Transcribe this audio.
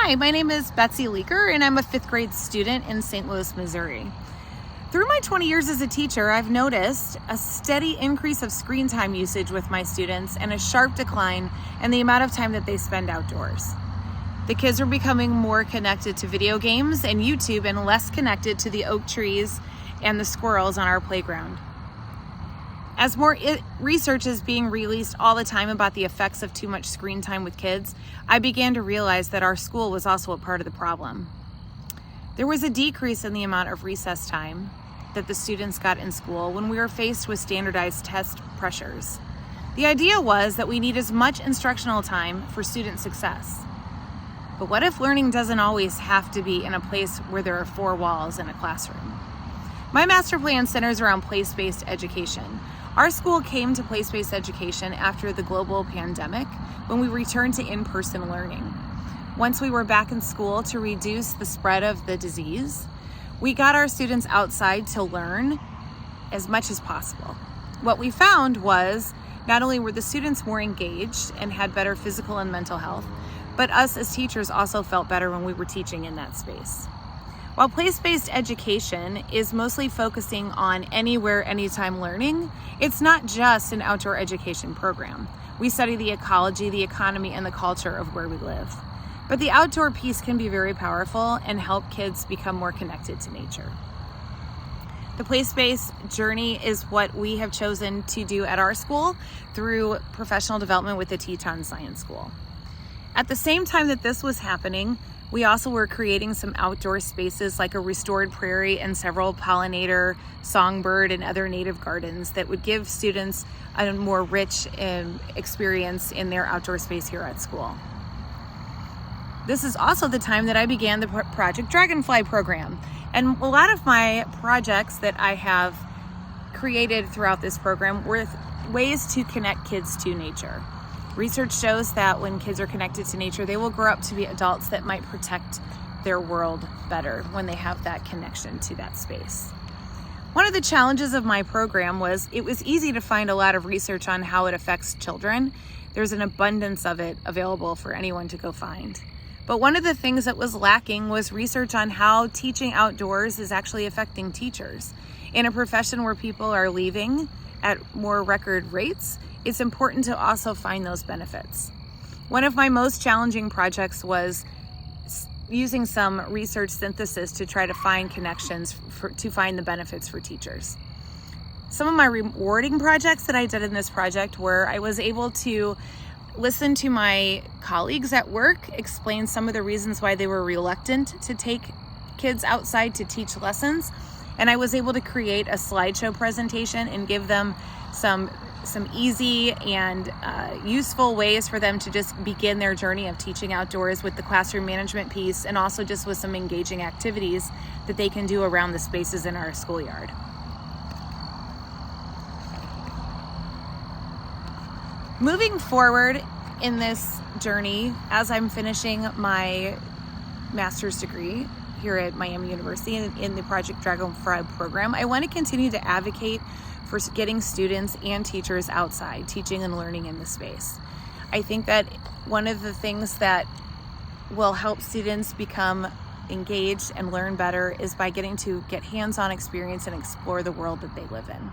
Hi, my name is Betsy Leeker, and I'm a 5th grade student in St. Louis, Missouri. Through my 20 years as a teacher, I've noticed a steady increase of screen time usage with my students and a sharp decline in the amount of time that they spend outdoors. The kids are becoming more connected to video games and YouTube and less connected to the oak trees and the squirrels on our playground. As more research is being released all the time about the effects of too much screen time with kids, I began to realize that our school was also a part of the problem. There was a decrease in the amount of recess time that the students got in school when we were faced with standardized test pressures. The idea was that we need as much instructional time for student success. But what if learning doesn't always have to be in a place where there are 4 walls in a classroom? My master plan centers around place-based education. Our school came to place-based education after the global pandemic when we returned to in-person learning. Once we were back in school to reduce the spread of the disease, we got our students outside to learn as much as possible. What we found was not only were the students more engaged and had better physical and mental health, but us as teachers also felt better when we were teaching in that space. While place-based education is mostly focusing on anywhere, anytime learning, it's not just an outdoor education program. We study the ecology, the economy, and the culture of where we live. But the outdoor piece can be very powerful and help kids become more connected to nature. The place-based journey is what we have chosen to do at our school through professional development with the Teton Science School. At the same time that this was happening, we also were creating some outdoor spaces like a restored prairie and several pollinator, songbird, and other native gardens that would give students a more rich experience in their outdoor space here at school. This is also the time that I began the Project Dragonfly program. And a lot of my projects that I have created throughout this program were ways to connect kids to nature. Research shows that when kids are connected to nature, they will grow up to be adults that might protect their world better when they have that connection to that space. One of the challenges of my program was it was easy to find a lot of research on how it affects children. There's an abundance of it available for anyone to go find. But one of the things that was lacking was research on how teaching outdoors is actually affecting teachers. In a profession where people are leaving at more record rates, it's important to also find those benefits. One of my most challenging projects was using some research synthesis to try to find connections to find the benefits for teachers. Some of my rewarding projects that I did in this project were I was able to listen to my colleagues at work explain some of the reasons why they were reluctant to take kids outside to teach lessons. And I was able to create a slideshow presentation and give them some easy and useful ways for them to just begin their journey of teaching outdoors with the classroom management piece, and also just with some engaging activities that they can do around the spaces in our schoolyard. Moving forward in this journey, as I'm finishing my master's degree here at Miami University in the Project Dragonfly program, I want to continue to advocate for getting students and teachers outside, teaching and learning in the space. I think that one of the things that will help students become engaged and learn better is by getting to get hands-on experience and explore the world that they live in.